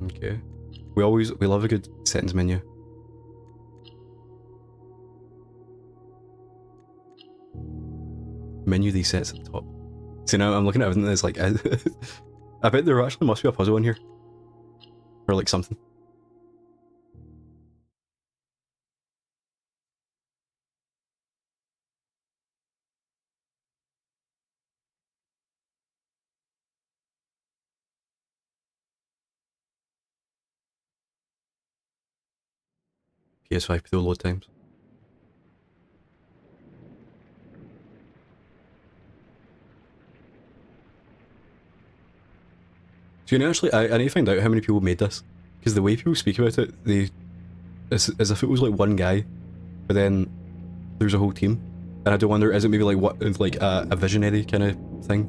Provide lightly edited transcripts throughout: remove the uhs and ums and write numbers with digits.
Okay. We love a good settings menu. Menu these sets at the top. See, now I'm looking at everything that's like, I bet there actually must be a puzzle in here. Or like something. PS5 through load times. So you know, actually, I need to find out how many people made this. Because the way people speak about it, it's as if it was like one guy, but then there's a whole team. And I do wonder, is it maybe like what, like a visionary kind of thing,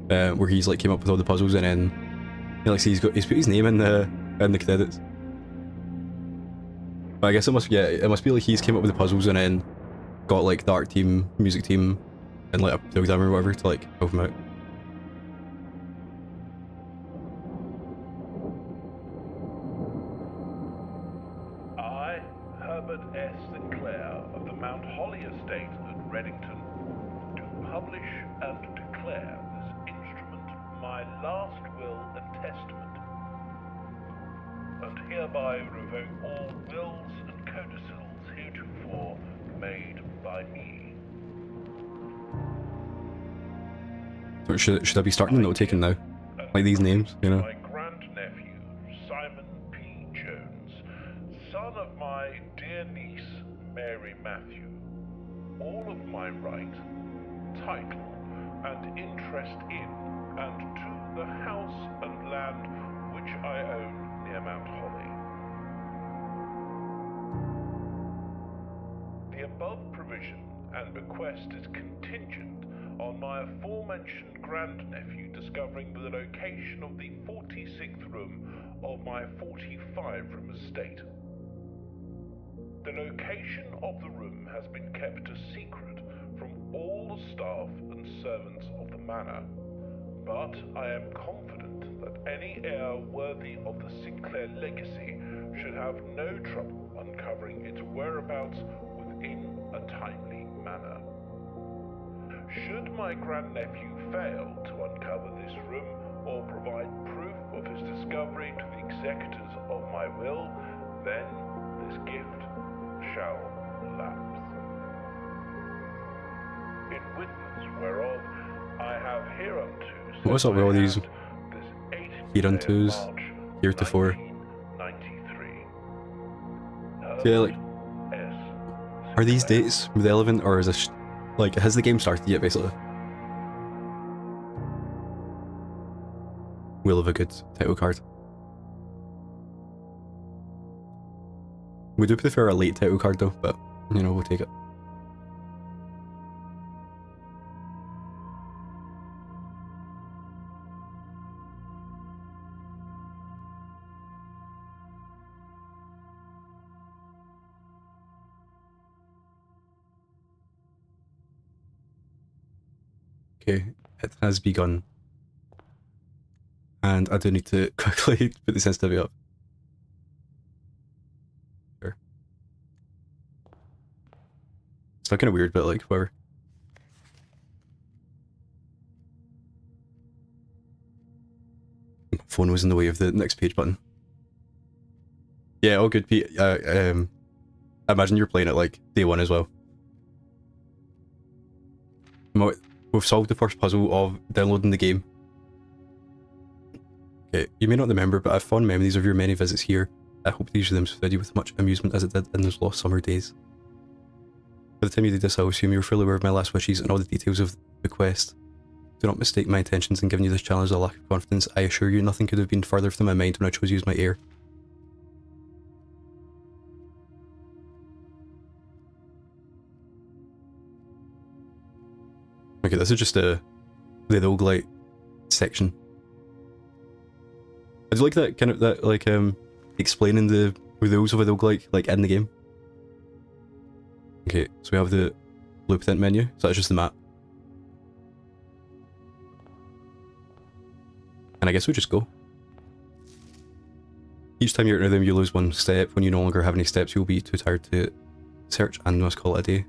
where he's like came up with all the puzzles and then, like, see, he's put his name in the credits. But I guess it must be like he's came up with the puzzles and then got like the art team, music team, and like a programmer or whatever to like help him out. Hereby revoke all wills and codicils heretofore made by me. So should I be starting the note taking now? Like these names, you know? My grandnephew, Simon P. Jones, son of my dear niece, Mary Matthew, all of my right, title, and interest in, and to the house and land which I own near Mount Holly. The above provision and bequest is contingent on my aforementioned grandnephew discovering the location of the 46th room of my 45-room estate. The location of the room has been kept a secret from all the staff and servants of the manor, but I am confident that any heir worthy of the Sinclair legacy should have no trouble uncovering its whereabouts within a timely manner. Should my grandnephew fail to uncover this room or provide proof of his discovery to the executors of my will, then this gift shall lapse. In witness whereof I have hereunto What's up with all these hereuntos, heretofore? So yeah, like, are these dates relevant, or is this like, has the game started yet, basically? We'll have a good title card. We do prefer a late title card though, but you know, we'll take it. Okay, it has begun. And I do need to quickly put the sensitivity up. Sure. It's not kind of weird, but like, whatever. My phone was in the way of the next page button. Yeah, all good, Pete. I imagine you're playing it like day one as well. We've solved the first puzzle of downloading the game. Okay, you may not remember, but I have fond memories of your many visits here. I hope these rhythms fed you with much amusement as it did in those lost summer days. By the time you did this, I assume you were fully aware of my last wishes and all the details of the quest. Do not mistake my intentions in giving you this challenge as a lack of confidence. I assure you, nothing could have been further from my mind when I chose you as my heir. Okay, this is just the roguelite section. I do like that kind of, that like explaining the rules of a roguelike like in the game. Okay, so we have the blueprint menu, so that's just the map. And I guess we just go. Each time you're in a room, you lose 1 step. When you no longer have any steps, you'll be too tired to search and must call it a day.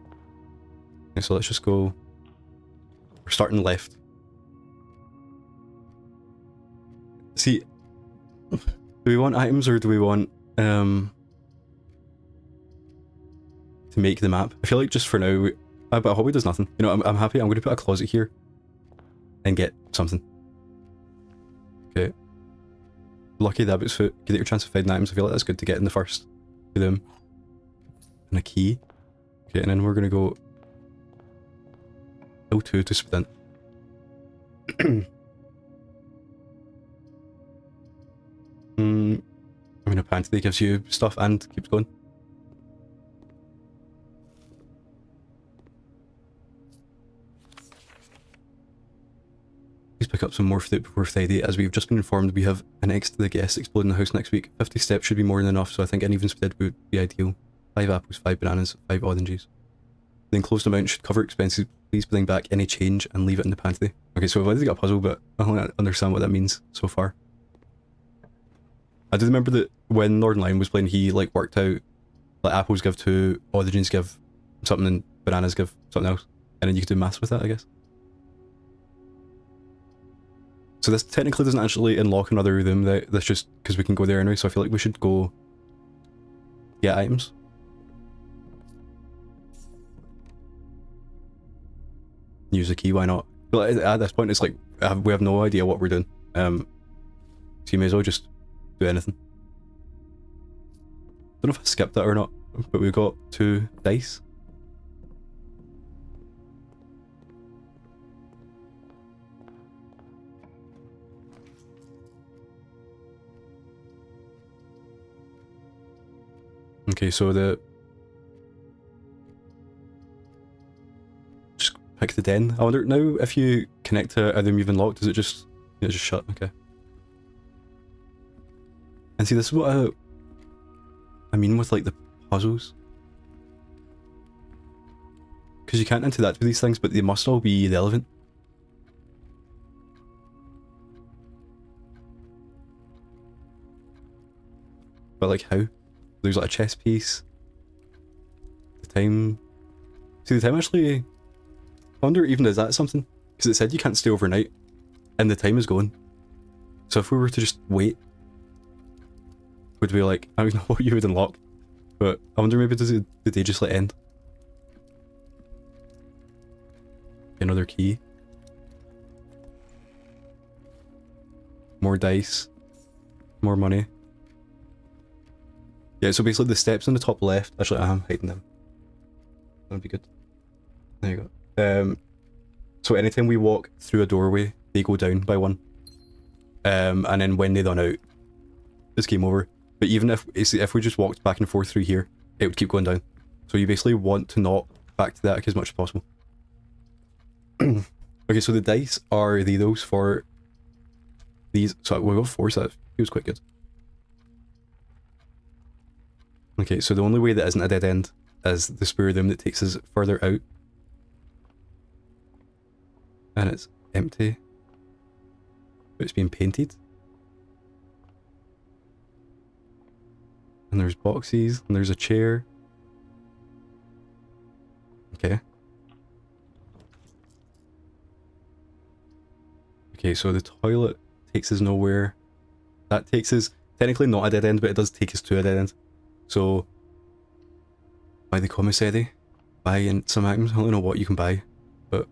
Okay, so let's just go. We're starting left. See, do we want items or do we want to make the map? I feel like just for now, but a hobby does nothing. You know, I'm happy. I'm going to put a closet here and get something. Okay. Lucky the Abbot's Foot. Get your chance of finding items. I feel like that's good to get in the first room. And a key. Okay, and then we're going to go L2 to sprint. I mean, apparently gives you stuff and keeps going. Please pick up some more fruit before Friday. As we've just been informed, we have an X to the guests exploding the house next week. 50 steps should be more than enough, so I think an even spread would be ideal. 5 apples, 5 bananas, 5 oranges. The enclosed amount should cover expenses. Please bring back any change and leave it in the pantry. Okay, so I've already got a puzzle, but I don't understand what that means so far. I do remember that when Northern Lion was playing, he like worked out like apples give 2, oranges give something, and bananas give something else, and then you could do maths with that, I guess. So this technically doesn't actually unlock another room. That's just because we can go there anyway. So I feel like we should go get items. Use a key, why not? But at this point, it's like we have no idea what we're doing. So you may as well just do anything. Don't know if I skipped that or not, but we got 2 dice. Okay, so just pick the den. I wonder now if you connect to a room you've unlocked, does it just shut? Okay. And see, this is what I mean with like the puzzles, because you can't interact with these things, but they must all be relevant. But like how? There's like a chess piece. The time. See, the time actually. I wonder even is that something? Because it said you can't stay overnight, and the time is going. So if we were to just wait, would we like? I don't know what you would unlock, but I wonder maybe does the day just like end? Another key. More dice. More money. Yeah, so basically the steps on the top left, actually I am hiding them. That'd be good. There you go. So anytime we walk through a doorway, they go down by 1. And then when they run out, it's game over. But even if we just walked back and forth through here, it would keep going down. So you basically want to knock back to that as much as possible. Okay, so the dice are those for these. So we'll go 4, so that feels quite good. Okay, so the only way that isn't a dead end is the spare room that takes us further out. And it's empty. But it's being painted. And there's boxes, and there's a chair. Okay. Okay, so the toilet takes us nowhere. That takes us, technically not a dead end, but it does take us to a dead end. So, buy the commissary, buy in some items. I don't know what you can buy, but...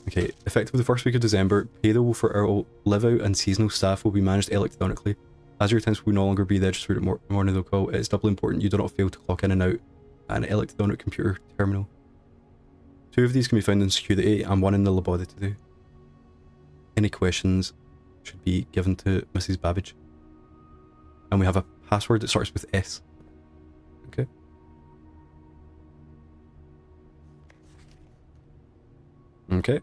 Okay, effective the first week of December, payroll for our live out and seasonal staff will be managed electronically. As your attendance will no longer be registered at morning of the call, it's doubly important you do not fail to clock in and out at an electronic computer terminal. 2 of these can be found in security and 1 in the laboratory. Any questions should be given to Mrs. Babbage. And we have a password that starts with S. Okay. Okay.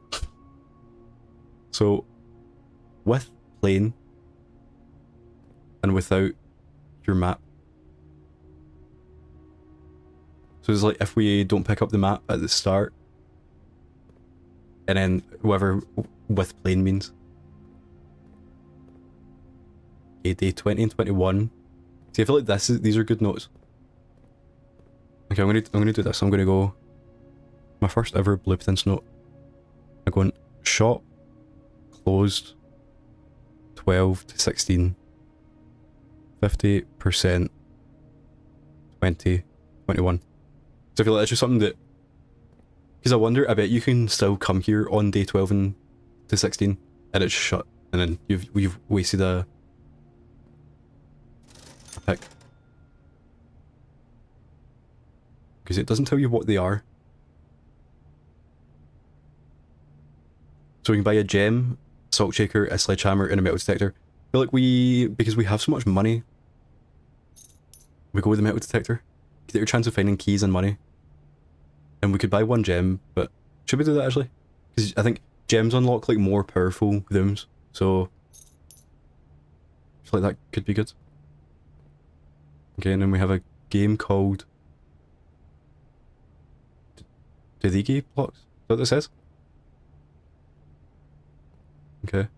So, with Platin and without your map. So it's like if we don't pick up the map at the start, and then whoever with Platin means. Okay, day 20 and 21. See, I feel like these are good notes. Okay, I'm gonna do this. I'm gonna go my first ever Blueprints note. I'm going shop closed 12 to 16. 50%, 20, 21. So I feel like that's just something that, because I wonder, I bet you can still come here on day 12 and to 16 and it's shut, and then you've wasted a pick. Because it doesn't tell you what they are. So we can buy a gem, salt shaker, a sledgehammer, and a metal detector. I feel like because we have so much money, we go with the metal detector. Get your chance of finding keys and money. And we could buy one gem, but should we do that actually? Because I think gems unlock like more powerful rooms, so I feel like that could be good. Okay, and then we have a game called Dedigi blocks. Is that what it says? Okay.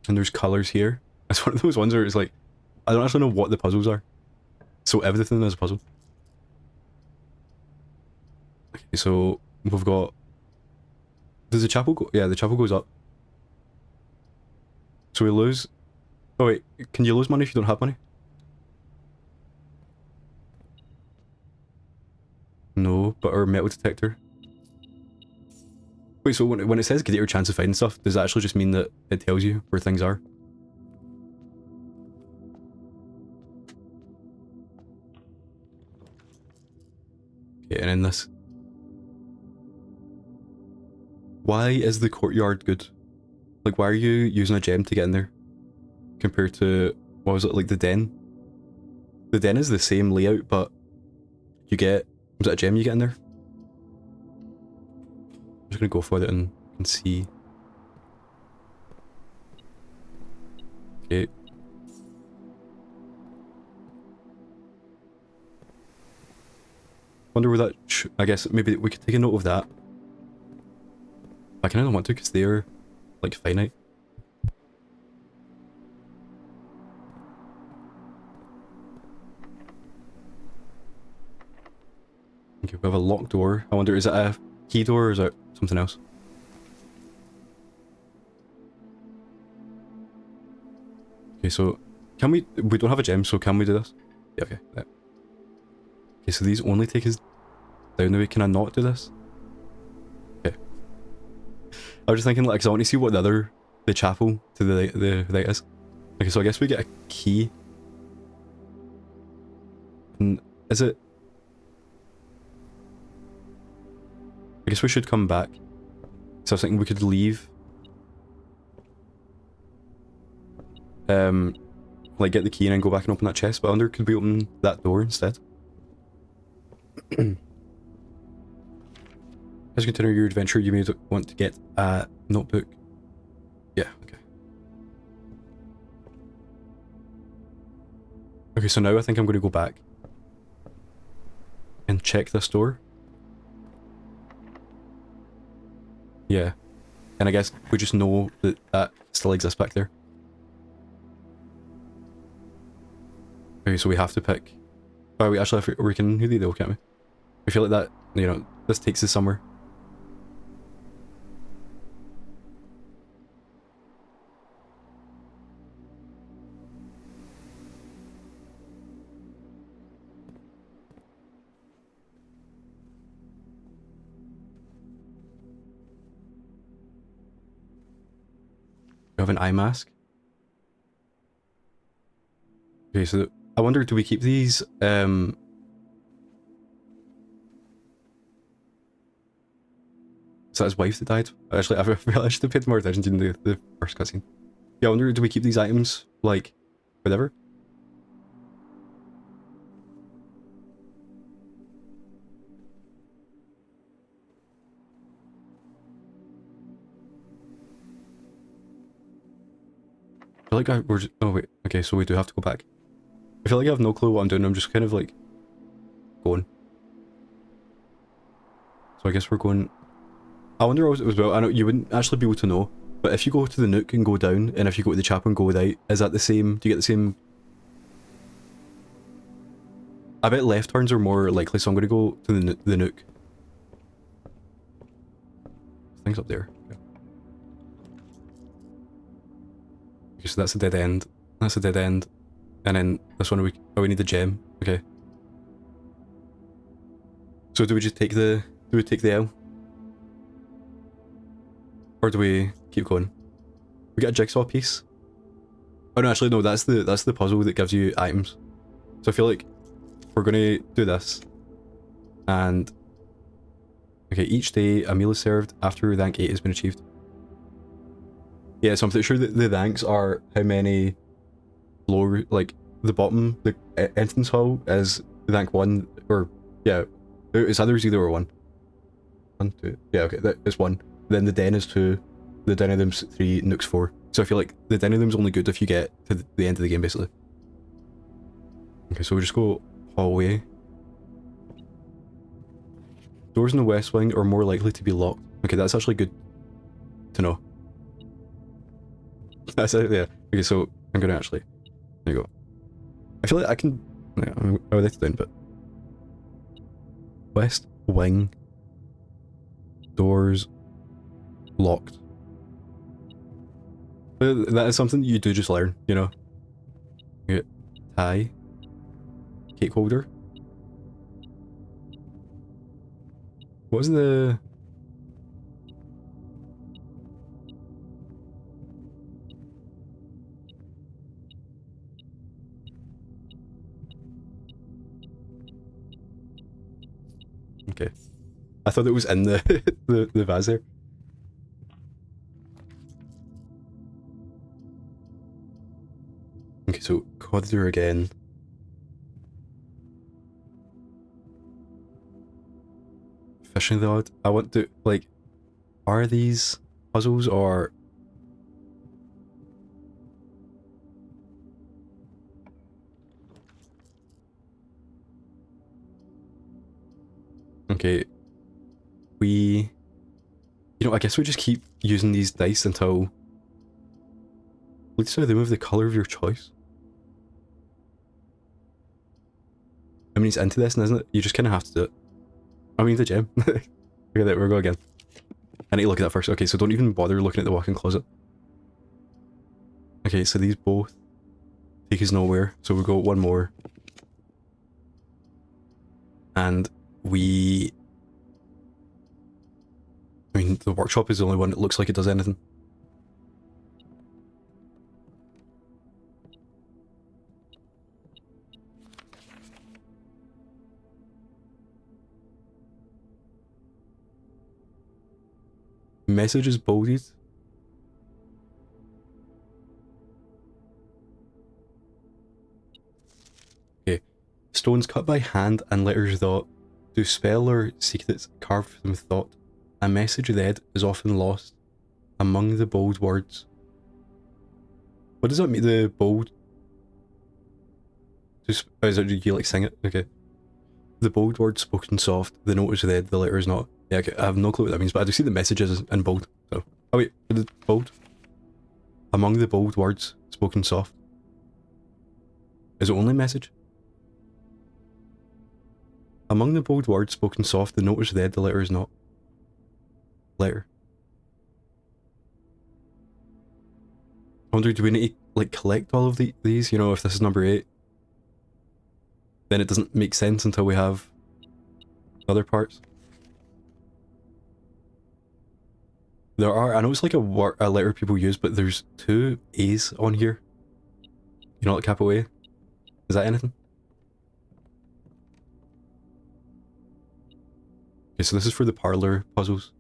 And there's colours here. It's one of those ones where it's like, I don't actually know what the puzzles are. So everything is a puzzle. Okay, so we've got... Does the chapel go... Yeah, the chapel goes up. So we lose... Oh wait, can you lose money if you don't have money? No, but our metal detector... Wait, so when it says get your chance of finding stuff, does that actually just mean that it tells you where things are? Okay, and in this... Why is the courtyard good? Like, why are you using a gem to get in there? Compared to, what was it, like the den? The den is the same layout, but you get... Was it a gem you get in there? I'm just gonna go for it and see. Okay. Wonder where that... I guess maybe we could take a note of that. I kinda don't want to because they're like finite. Okay, we have a locked door. I wonder, is it a key door or is it something else? Okay, so can we don't have a gem, so can we do this? Yeah, okay. Yeah. Okay, so these only take us down the way. Can I not do this? Okay. I was just thinking, like, 'cause I want to see what the chapel to the right is. Okay, so I guess we get a key. And is it? I guess we should come back. So I was thinking we could leave. Like get the key and then go back and open that chest, but I wonder could we open that door instead? As you continue your adventure, you may want to get a notebook. Yeah, okay. Okay, so now I think I'm going to go back and check this door. Yeah. And I guess we just know that that still exists back there. Okay, so we have to pick... Oh, we actually have to... We can really though, can't we? I feel like that, you know, this takes us somewhere. We have an eye mask. Okay, so I wonder, do we keep these, Is that his wife that died? Actually, I realized I should have paid more attention to the first cutscene. Yeah, I wonder, do we keep these items, like, whatever? I feel like we're just, oh wait, okay, so we do have to go back. I feel like I have no clue what I'm doing, I'm just kind of like, going. So I guess we're going... I wonder what it was about. I know you wouldn't actually be able to know But if you go to the nook and go down, and if you go to the chapel and go right, is that the same? Do you get the same? I bet left turns are more likely, so I'm going to go to the nook. Things up there. Okay, so that's a dead end. That's a dead end. And then this one we need the gem. Okay. So do we just take the L? Or do we keep going? We get a jigsaw piece. Oh no, actually no, that's the puzzle that gives you items. So I feel like we're gonna do this. And okay, each day a meal is served after rank 8 has been achieved. Yeah, so I'm pretty sure that the ranks are how many floor, like the bottom, the entrance hall is rank 1, or yeah, it's either 0 or 1. 1, 2, yeah, okay, it's 1. Then the den is 2, the dining room's 3, nook's 4. So I feel like the dining room's only good if you get to the end of the game, basically. Okay, so we'll just go hallway. Doors in the west wing are more likely to be locked. Okay, that's actually good to know. That's it, yeah. Okay, so I'm gonna actually... There you go. I feel like I can... Yeah, I'll write it down, but... West wing. Doors locked. That is something you do just learn, you know? Okay. Tie. Cake holder. What was the... Okay. I thought it was in the the vase there. Okay, so corridor again. Fishing rod. I want to, like, are these puzzles or... Okay. We... You know, I guess we just keep using these dice until... Let's say remove the colour of your choice. I mean, it's into this, isn't it? You just kind of have to do it. I mean, the gem. Look at that, we'll go again. I need to look at that first. Okay, so don't even bother looking at the walk-in closet. Okay, so these both take us nowhere. So we'll go one more. And we... I mean, the workshop is the only one that looks like it does anything. Message is bolded. Okay. Stones cut by hand and letters that do spell or secrets carved from thought. A message read is often lost among the bold words. What does that mean, the bold? Just, is it, you like sing it? Okay. The bold word spoken soft, the note is read, the letter is not. Yeah, okay, I have no clue what that means, but I do see the messages in bold, so... Oh wait, is it bold? Among the bold words, spoken soft. Is it only message? Among the bold words, spoken soft, the note is read, the letter is not. Letter. I wonder, do we need to, like, collect all of these? You know, if this is number 8. Then it doesn't make sense until we have other parts. There are, I know it's like a letter people use, but there's 2 A's on here. You know, like capital A? Is that anything? Okay, so this is for the parlor puzzles.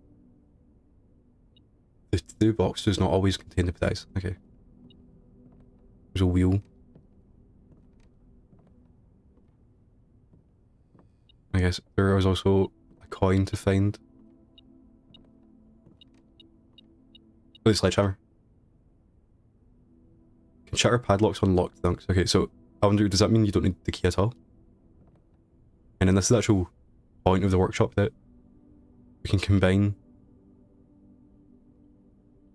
The 2 box does not always contain the dice. Okay. There's a wheel. I guess there was also a coin to find. Oh, the sledgehammer. Can shatter padlocks on locked dunks. Okay, so I wonder, does that mean you don't need the key at all? And then this is the actual point of the workshop that we can combine.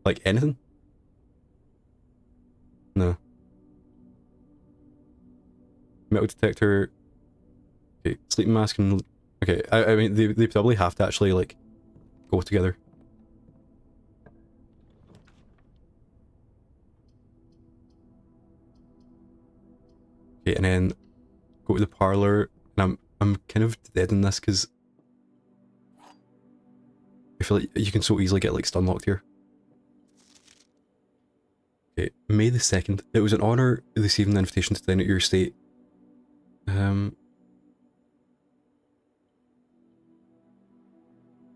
Like anything? No. Metal detector. Okay, sleeping mask and... Okay, I mean, they probably have to actually, like, go together. Okay, and then go to the parlor, and I'm kind of dead in this because I feel like you can so easily get like stun locked here. Okay, May the 2nd. It was an honor receiving the invitation to dine at your estate.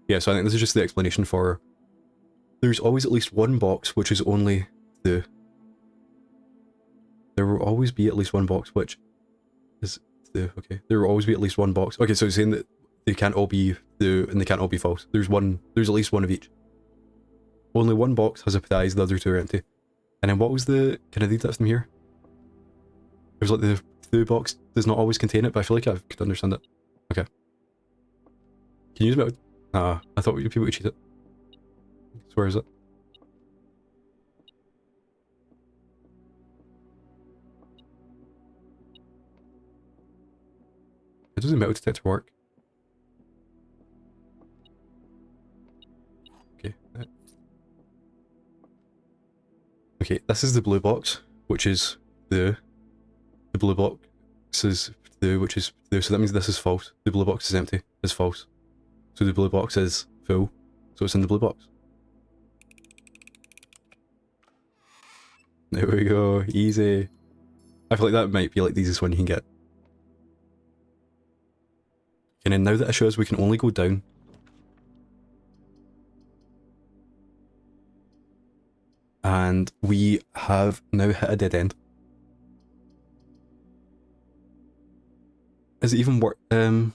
Yeah, so I think this is just the explanation for there's always at least one box which is only the... There will always be at least one box which is the... Okay, there will always be at least one box. Okay, so it's saying that they can't all be the... and they can't all be false. There's at least one of each. Only one box has a prize, the other two are empty. And then what was the... Can I read that from here? It was like the box does not always contain it, but I feel like I could understand it. Okay. Can you use it? Ah, I thought people would cheat it. So where is it? How does the metal detector work? Okay. Okay, this is the blue box, which is the blue box is the which is the, so that means this is false. The blue box is empty, is false. So the blue box is full, so it's in the blue box. There we go, easy. I feel like that might be like the easiest one you can get. And then now that it shows we can only go down. And we have now hit a dead end. Is it even work? You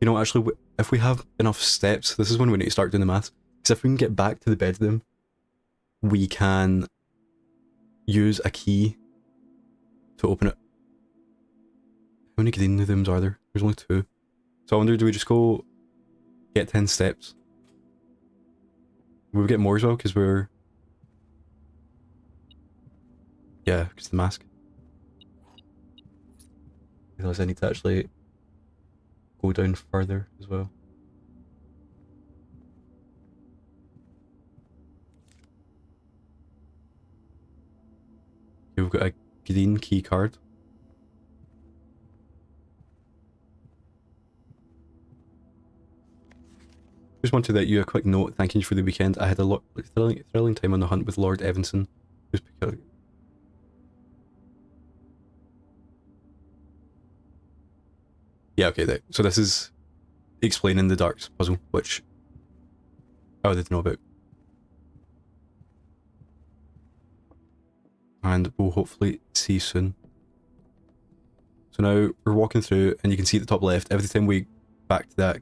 know, actually, if we have enough steps, this is when we need to start doing the maths. Because if we can get back to the bedroom, we can use a key to open it. How many green rooms are there? There's only 2. So I wonder, do we just go get 10 steps? Will we get more as well? Because we're... Yeah, because the mask. Because I need to actually go down further as well. Okay, we've got a green key card. Just wanted to let you a quick note thanking you for the weekend. I had a thrilling time on the hunt with Lord Evanson. Yeah, okay, so this is explaining the darks puzzle, which I didn't know about. And we'll hopefully see soon. So now we're walking through, and you can see at the top left, every time we back to that,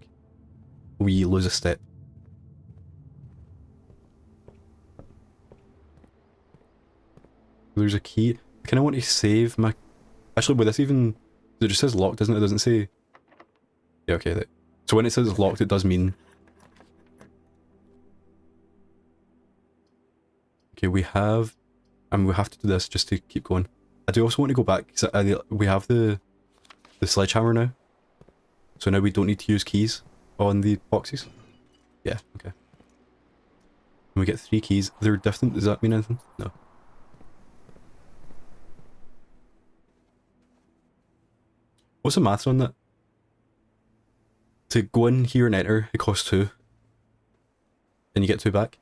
we lose a step. There's a key. I kind of want to save my... Actually, with this even... It just says locked, doesn't it? It doesn't say... Yeah, okay. So when it says locked, it does mean... Okay, we have... And we have to do this just to keep going. I do also want to go back, because we have the sledgehammer now. So now we don't need to use keys on the boxes. Yeah, okay. And we get 3 keys. They're different. Does that mean anything? No. What's the maths on that? To go in here and enter, it costs 2. And you get 2 back.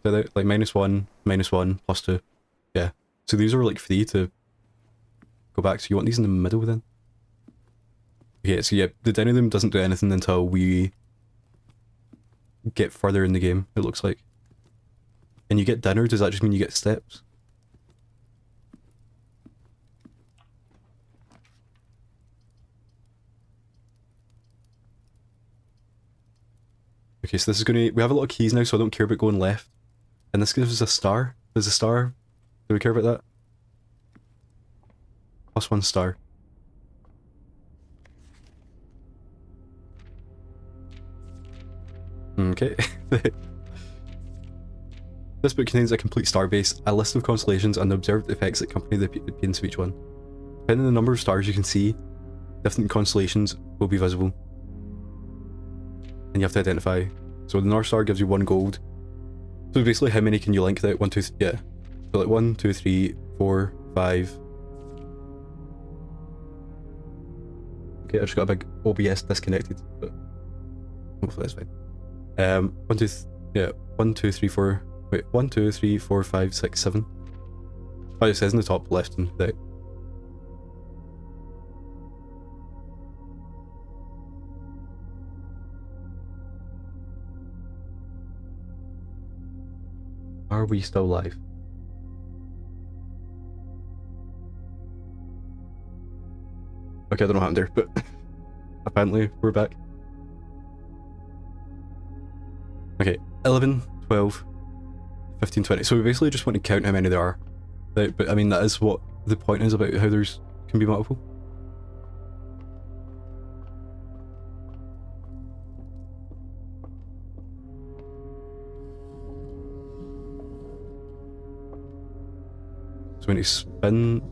So like -1, -1, +2. Yeah. So these are like free to go back. So you want these in the middle then? Okay, so yeah, the down of them doesn't do anything until we get further in the game, it looks like. And you get dinner, does that just mean you get steps? Okay, so this is gonna... We have a lot of keys now, so I don't care about going left. And this gives us a star. There's a star. Do we care about that? +1 star. Okay. This book contains a complete starbase, a list of constellations, and the observed effects that accompany the appearance of each one. Depending on the number of stars you can see, different constellations will be visible. And you have to identify. So the North Star gives you 1 gold. So basically, how many can you link that? 1, 2, yeah. So like 1, 2, 3, 4, 5. Okay, I just got a big OBS disconnected, but hopefully that's fine. 1, 2, yeah, 1, 2, 3, 4. Wait, 1, 2, 3, 4, 5, 6, 7. Oh, it says in the top left and right. Are we still live? Okay, I don't know what happened there, but apparently we're back. Okay, 11, 12, 15, 20. So we basically just want to count how many there are. Right? But I mean, that is what the point is about how there's can be multiple. So when you spin,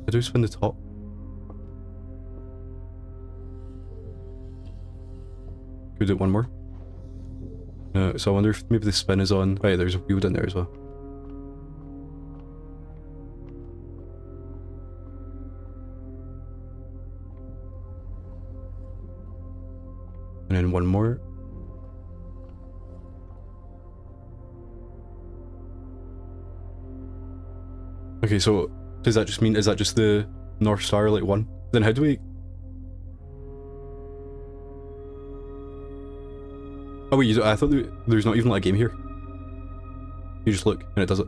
I do spin the top. Could we do it one more? So I wonder if maybe the spin is on. Right, there's a wheel down there as well. And then one more. Okay, so does that just mean, is that just the North Star, like 1? Then how do we... Oh wait, I thought there's not even like a game here. You just look and it does it.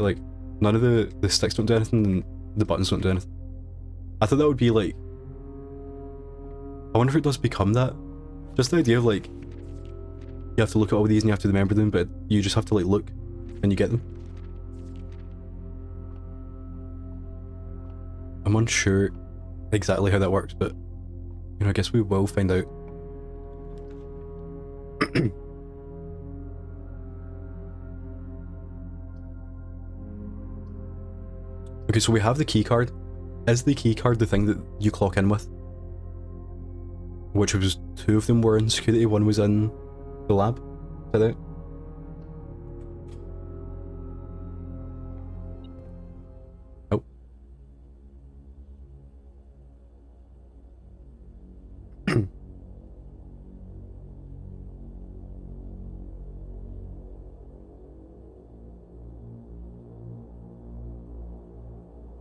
Like, none of the sticks don't do anything and the buttons don't do anything. I thought that would be like... I wonder if it does become that. Just the idea of like, you have to look at all these and you have to remember them, but you just have to like look and you get them. I'm unsure exactly how that works, but you know, I guess we will find out. Okay, so we have the key card. Is the key card the thing that you clock in with? Which was 2 of them were in security, 1 was in the lab. Is that it? Oh. Can't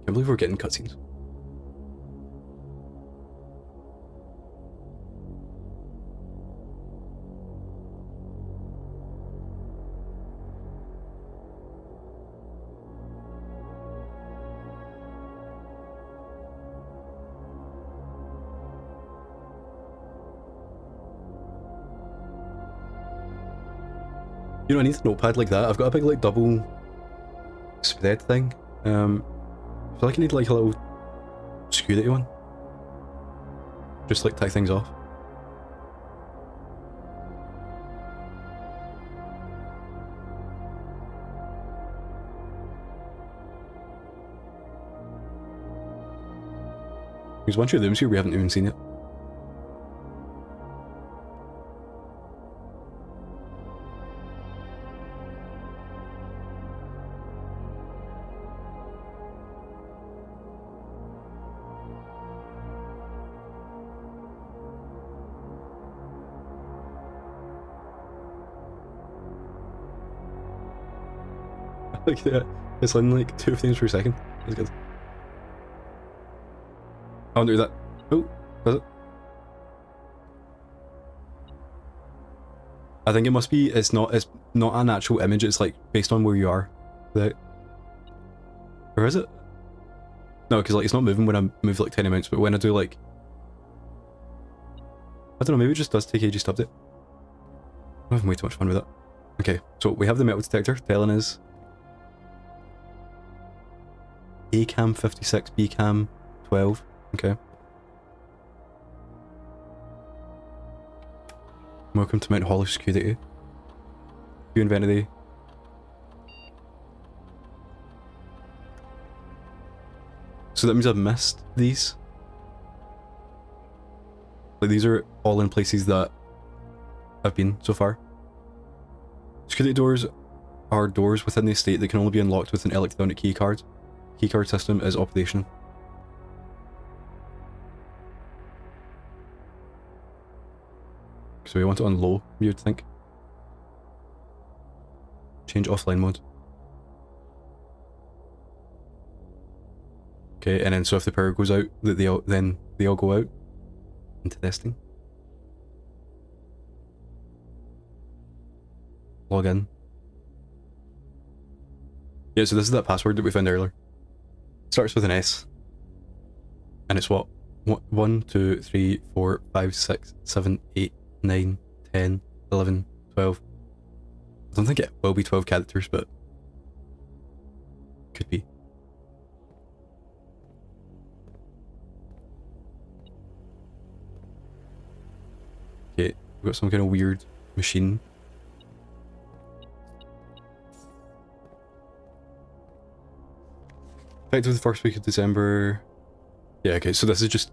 believe we're getting cutscenes. You know, I need a notepad like that. I've got a big like double spread thing. I feel like I need like a little security one. Just like tick things off. There's a bunch of rooms here we haven't even seen yet. Like that. It's in like 2 frames per second. That's good. I won't do that. Oh, does it? I think it must be, it's not an actual image, it's like based on where you are. Right? Or is it? No, because like it's not moving when I move like tiny amounts, but when I do like... I don't know, maybe it just does take ages to update. I'm having way too much fun with it. Okay, so we have the metal detector telling us A cam 56, B cam 12. Okay. Welcome to Mount Holly Security. You invented the... So that means I've missed these? Like, these are all in places that I've been so far. Security doors are doors within the estate that can only be unlocked with an electronic keycard. Keycard system is operational. So we want it on low, you'd think. Change offline mode. Okay, and then so if the power goes out, then they all go out into testing. Log in. Yeah, so this is that password that we found earlier. Starts with an S. And it's what? 1, 2, 3, 4, 5, 6, 7, 8, 9, 10, 11, 12. I don't think it will be 12 characters, but could be. Okay, we've got some kind of weird machine. Effective the first week of December. Yeah, okay, so this is just...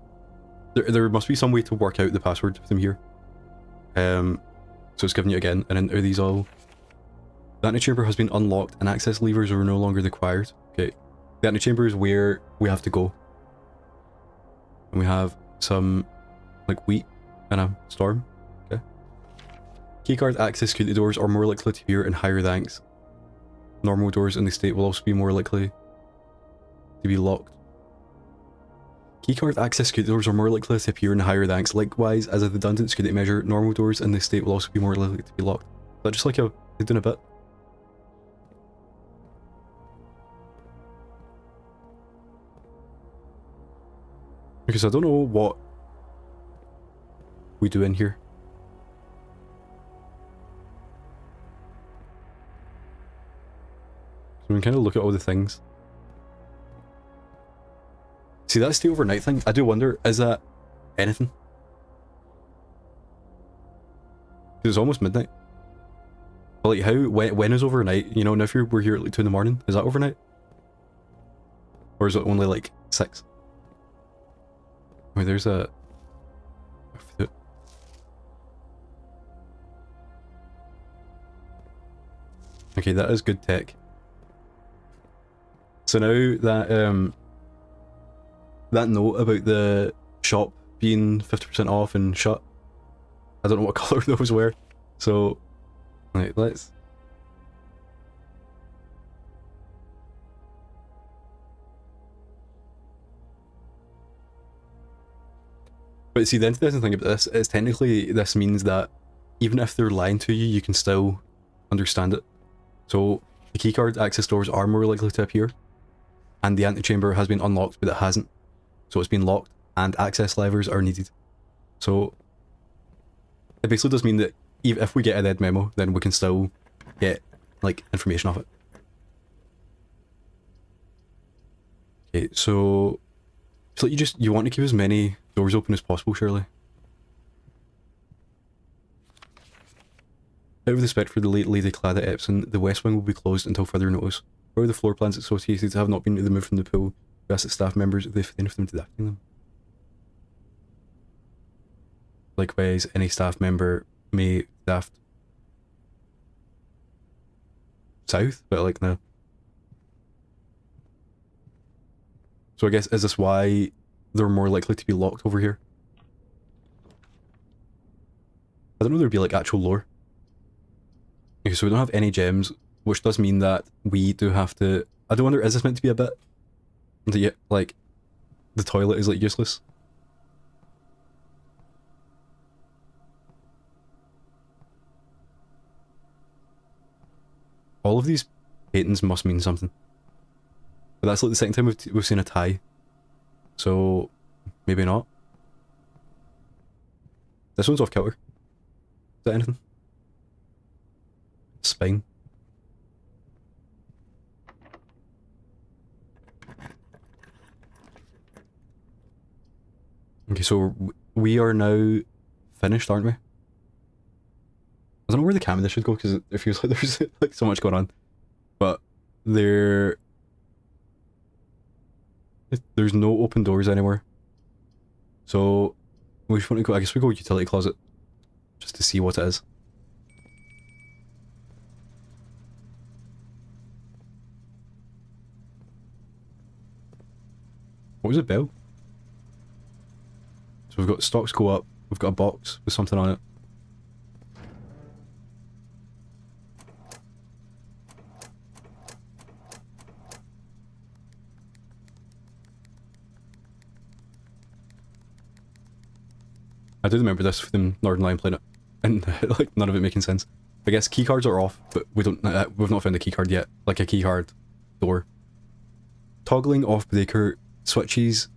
There must be some way to work out the password from here. So it's giving you again, and then are these all... The antechamber has been unlocked and access levers are no longer required. Okay, the antechamber is where we have to go. And we have some, like, wheat and a storm. Okay. Keycard access security doors are more likely to appear in higher ranks. Normal doors in the state will also be more likely to be locked. Keycard access security doors are more likely to appear in higher ranks. Likewise, as a redundant security measure, normal doors in the state will also be more likely to be locked. Is that just like they're doing a bit? Because I don't know what we do in here. So we can kind of look at all the things. See, that stay overnight thing, I do wonder, is that anything? Because it's almost midnight. But like, when is overnight? You know, and if we're here at like 2 in the morning, is that overnight? Or is it only like 6? Wait, there's a... Okay, that is good tech. So now that, that note about the shop being 50% off and shut, I don't know what colour those were, so, right, let's... But see, the interesting thing about this is technically this means that even if they're lying to you, you can still understand it. So, the keycard access doors are more likely to appear, and the antechamber has been unlocked, but it hasn't. So it's been locked, and access levers are needed. So, it basically does mean that even if we get a dead memo, then we can still get, like, information off it. Okay, so... It's like you want to keep as many doors open as possible, surely. Out of respect for the late Lady Cladda Epson, the West Wing will be closed until further notice. However, the floor plans associated have not been removed from the pool. We ask that staff members if they feel them to deactivate them. Likewise, any staff member may draft south, but like no. So I guess, is this why they're more likely to be locked over here? I don't know, there'd be like actual lore. Okay, so we don't have any gems, which does mean that we do have to... I do wonder, is this meant to be a bit... like, the toilet is like useless? All of these paintings must mean something. But that's like the second time we've seen a tie. So, maybe not. This one's off kilter. Is that anything? Spine. Okay, so we are now finished, aren't we? I don't know where the camera should go because it feels like there's like so much going on. But there's no open doors anywhere. So we just want to go, I guess we go utility closet just to see what it is. What was it, bell? So we've got stocks go up, we've got a box with something on it. I do remember this from Northern Lion playing it, and like none of it making sense. I guess keycards are off, but we've not found a keycard yet, like a keycard door. Toggling off breaker switches.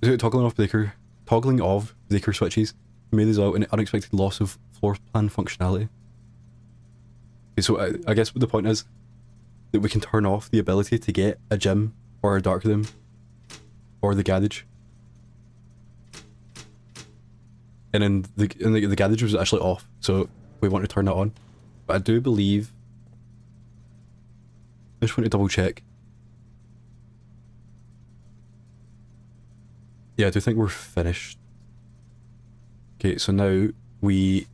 Is it toggling off breaker? Toggling of breaker switches may result in unexpected loss of floor plan functionality. Okay, so I guess what the point is that we can turn off the ability to get a gym or a dark room or the garage. And then the garage was actually off, so we want to turn that on. But I do believe... I just want to double check. Yeah, I do think we're finished. Okay, so now we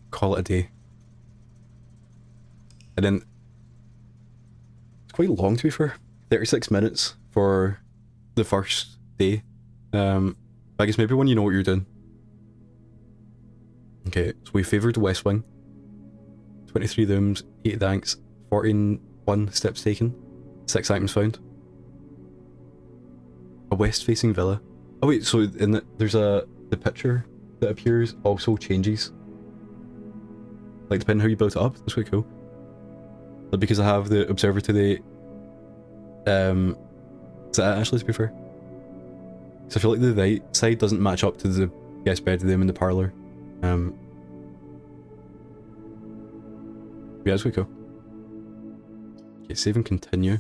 call it a day. And then it's quite long to be fair. 36 minutes for the first day. I guess maybe when you know what you're doing. Okay, so we favoured the West Wing. 23 rooms, 8 danks, 41 steps taken, 6 items found. A west-facing villa. Oh wait, so there's the picture that appears also changes. Like depending how you built it up, that's quite cool. But because I have the observer today, is that actually to be fair? So I feel like the right side doesn't match up to the guest bedroom in the parlour. Yeah, that's quite cool. Okay, save and continue.